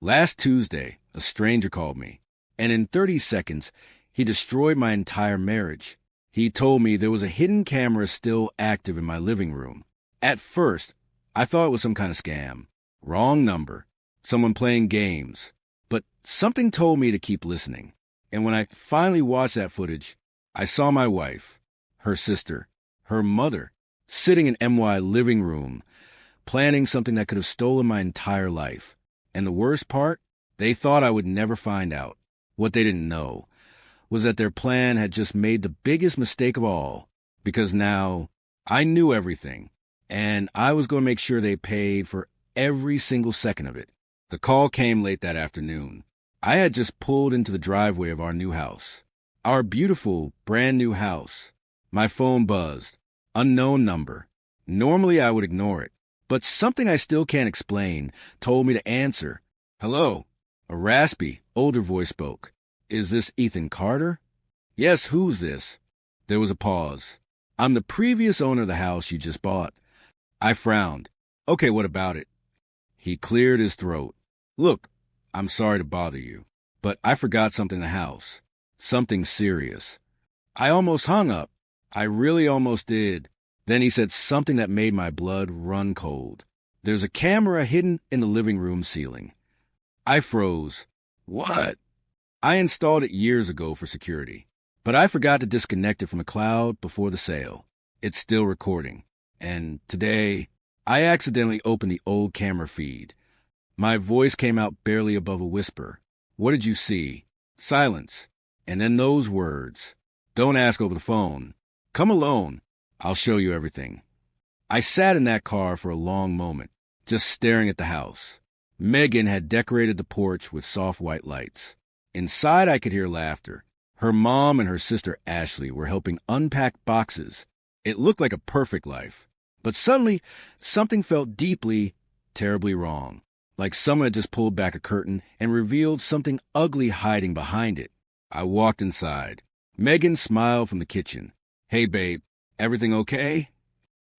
Last Tuesday, a stranger called me, and in 30 seconds, he destroyed my entire marriage. He told me there was a hidden camera still active in my living room. At first, I thought it was some kind of scam. Wrong number. Someone playing games. But something told me to keep listening. And when I finally watched that footage, I saw my wife, her sister, her mother, sitting in MY living room, planning something that could have stolen my entire life. And the worst part, they thought I would never find out. What they didn't know was that their plan had just made the biggest mistake of all, because now I knew everything, and I was going to make sure they paid for every single second of it. The call came late that afternoon. I had just pulled into the driveway of our new house. Our beautiful, brand new house. My phone buzzed. Unknown number. Normally I would ignore it, but something I still can't explain told me to answer. Hello. A raspy, older voice spoke. Is this Ethan Carter? Yes, who's this? There was a pause. I'm the previous owner of the house you just bought. I frowned. Okay, what about it? He cleared his throat. Look, I'm sorry to bother you, but I forgot something in the house. Something serious. I almost hung up. I really almost did. Then he said something that made my blood run cold. There's a camera hidden in the living room ceiling. I froze. What? I installed it years ago for security, but I forgot to disconnect it from the cloud before the sale. It's still recording. And today, I accidentally opened the old camera feed. My voice came out barely above a whisper. What did you see? Silence. And then those words. Don't ask over the phone. Come alone. I'll show you everything. I sat in that car for a long moment, just staring at the house. Megan had decorated the porch with soft white lights. Inside, I could hear laughter. Her mom and her sister Ashley were helping unpack boxes. It looked like a perfect life. But suddenly, something felt deeply, terribly wrong. Like someone had just pulled back a curtain and revealed something ugly hiding behind it. I walked inside. Megan smiled from the kitchen. Hey, babe, everything okay?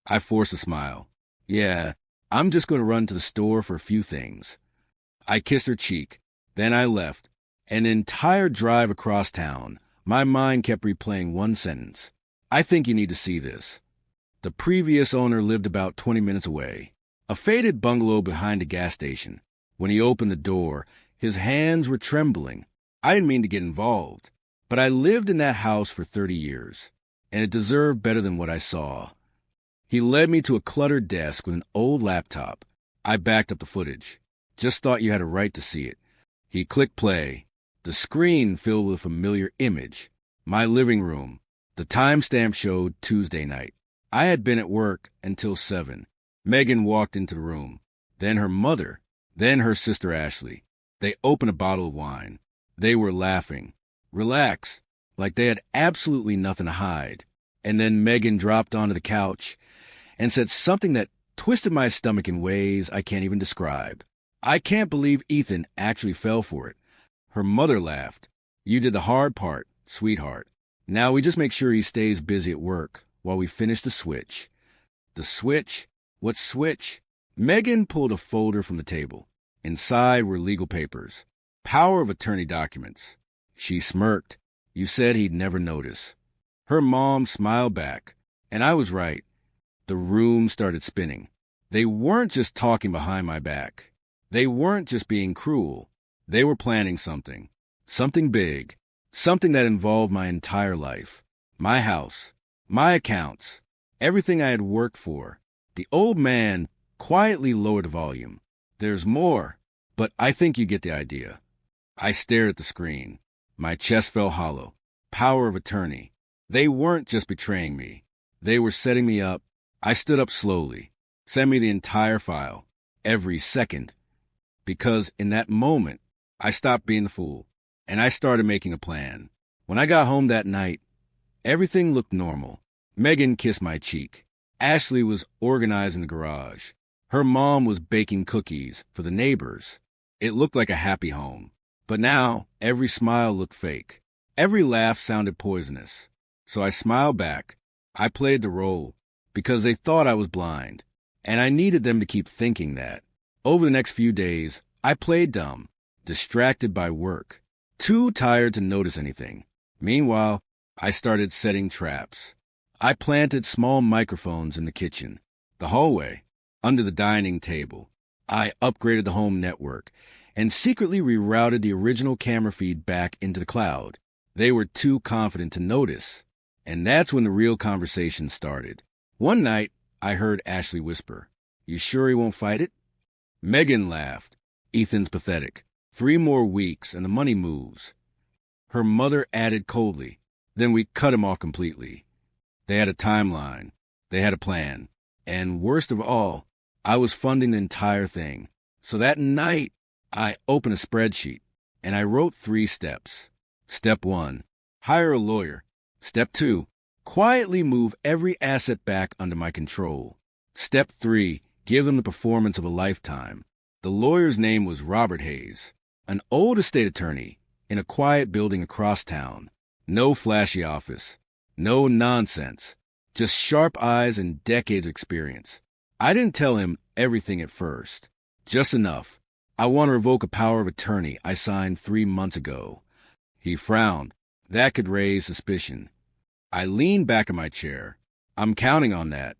I forced a smile. Yeah, I'm just going to run to the store for a few things. I kissed her cheek. Then I left. An entire drive across town, my mind kept replaying one sentence. I think you need to see this. The previous owner lived about 20 minutes away, a faded bungalow behind a gas station. When he opened the door, his hands were trembling. I didn't mean to get involved, but I lived in that house for 30 years, and it deserved better than what I saw. He led me to a cluttered desk with an old laptop. I backed up the footage. Just thought you had a right to see it. He clicked play. The screen filled with a familiar image. My living room. The timestamp showed Tuesday night. I had been at work until 7. Megan walked into the room. Then her mother. Then her sister Ashley. They opened a bottle of wine. They were laughing. Relax. Like they had absolutely nothing to hide. And then Megan dropped onto the couch and said something that twisted my stomach in ways I can't even describe. I can't believe Ethan actually fell for it. Her mother laughed. You did the hard part, sweetheart. Now we just make sure he stays busy at work while we finish the switch. The switch? What switch? Megan pulled a folder from the table. Inside were legal papers. Power of attorney documents. She smirked. You said he'd never notice. Her mom smiled back. And I was right. The room started spinning. They weren't just talking behind my back. They weren't just being cruel. They were planning something. Something big. Something that involved my entire life. My house. My accounts. Everything I had worked for. The old man quietly lowered the volume. There's more, but I think you get the idea. I stared at the screen. My chest felt hollow. Power of attorney. They weren't just betraying me. They were setting me up. I stood up slowly. Send me the entire file. Every second. Because in that moment, I stopped being the fool, and I started making a plan. When I got home that night, everything looked normal. Megan kissed my cheek. Ashley was organizing the garage. Her mom was baking cookies for the neighbors. It looked like a happy home. But now, every smile looked fake. Every laugh sounded poisonous. So I smiled back. I played the role, because they thought I was blind. And I needed them to keep thinking that. Over the next few days, I played dumb, distracted by work, too tired to notice anything. Meanwhile, I started setting traps. I planted small microphones in the kitchen, the hallway, under the dining table. I upgraded the home network and secretly rerouted the original camera feed back into the cloud. They were too confident to notice. And that's when the real conversation started. One night, I heard Ashley whisper, "You sure he won't fight it?" Megan laughed. "Ethan's pathetic. 3 more weeks and the money moves." Her mother added coldly, "Then we cut him off completely." They had a timeline. They had a plan. And worst of all, I was funding the entire thing. So that night, I opened a spreadsheet and I wrote 3 steps. Step 1, hire a lawyer. Step 2, quietly move every asset back under my control. Step 3, give them the performance of a lifetime. The lawyer's name was Robert Hayes, an old estate attorney in a quiet building across town. No flashy office, no nonsense, just sharp eyes and decades of experience. I didn't tell him everything at first, just enough. I want to revoke a power of attorney I signed 3 months ago. He frowned. That could raise suspicion. I leaned back in my chair. I'm counting on that.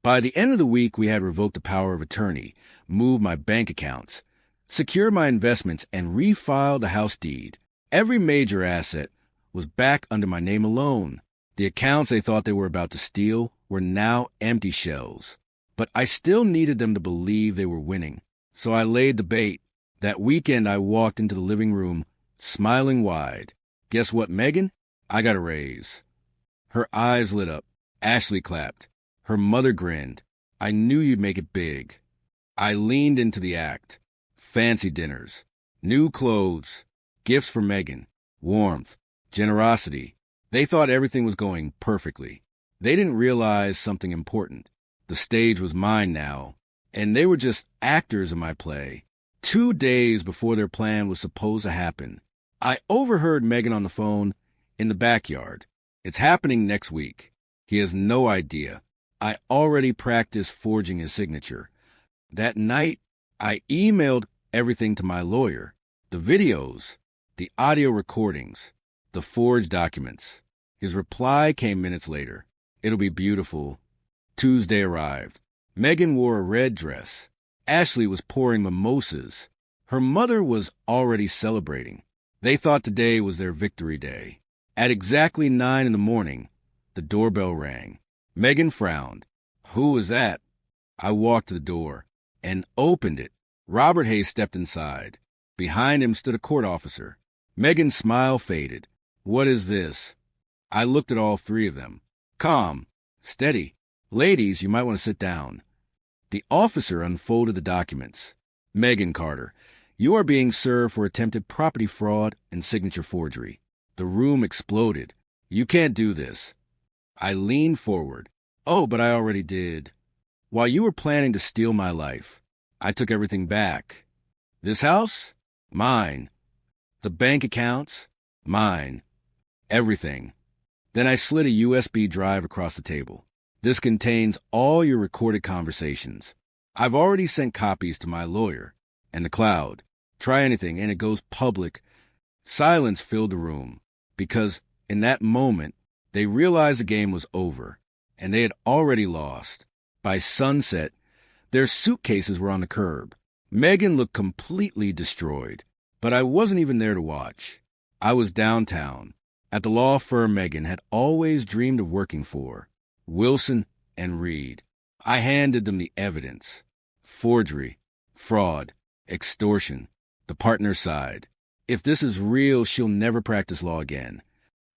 By the end of the week, we had revoked the power of attorney, moved my bank accounts, secured my investments, and refiled the house deed. Every major asset was back under my name alone. The accounts they thought they were about to steal were now empty shells. But I still needed them to believe they were winning. So I laid the bait. That weekend, I walked into the living room, smiling wide. Guess what, Megan? I got a raise. Her eyes lit up. Ashley clapped. Her mother grinned. I knew you'd make it big. I leaned into the act. Fancy dinners, new clothes, gifts for Megan, warmth, generosity. They thought everything was going perfectly. They didn't realize something important. The stage was mine now, and they were just actors in my play. 2 days before their plan was supposed to happen, I overheard Megan on the phone in the backyard. "It's happening next week." He has no idea. I already practiced forging his signature. That night, I emailed everything to my lawyer. The videos, the audio recordings, the forged documents. His reply came minutes later. "It'll be beautiful." Tuesday arrived. Megan wore a red dress. Ashley was pouring mimosas. Her mother was already celebrating. They thought today was their victory day. At exactly 9 in the morning, the doorbell rang. Megan frowned. "Who was that?" I walked to the door and opened it. Robert Hayes stepped inside. Behind him stood a court officer. Megan's smile faded. "What is this?" I looked at all 3 of them. "Calm. Steady. Ladies, you might want to sit down." The officer unfolded the documents. "Megan Carter, you are being served for attempted property fraud and signature forgery." The room exploded. "You can't do this." I leaned forward. "Oh, but I already did. While you were planning to steal my life, I took everything back. This house? Mine. The bank accounts? Mine. Everything." Then I slid a USB drive across the table. "This contains all your recorded conversations. I've already sent copies to my lawyer and the cloud. Try anything, and it goes public." Silence filled the room, because in that moment, they realized the game was over, and they had already lost. By sunset, their suitcases were on the curb. Megan looked completely destroyed, but I wasn't even there to watch. I was downtown, at the law firm Megan had always dreamed of working for, Wilson and Reed. I handed them the evidence. Forgery, fraud, extortion, the partner's side. "If this is real, she'll never practice law again."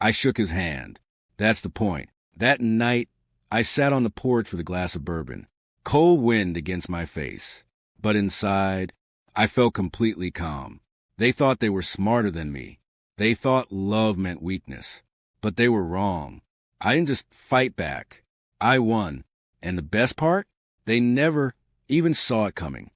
I shook his hand. That's the point. That night, I sat on the porch with a glass of bourbon, cold wind against my face. But inside, I felt completely calm. They thought they were smarter than me. They thought love meant weakness. But they were wrong. I didn't just fight back. I won. And the best part? They never even saw it coming.